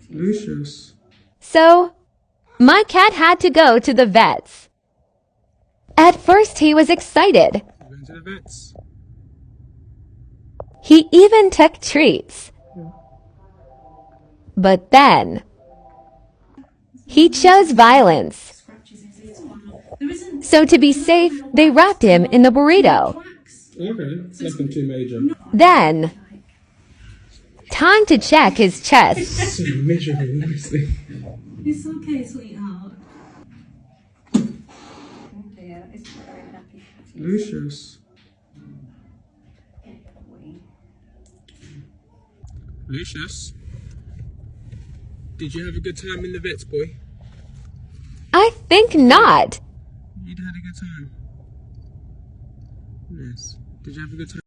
Lucius. So, my cat had to go to the vet's. At first he was excited. Going to the vets. He even took treats. But then, he chose violence. So to be safe, they wrapped him in the burrito. Okay, nothing too major. Then, time to check his chest. So miserable, honestly. It's okay, sweetheart. Lucius. Lucius? Did you have a good time in the vets, boy? I think not. You'd had a good time. Yes. Did you have a good time?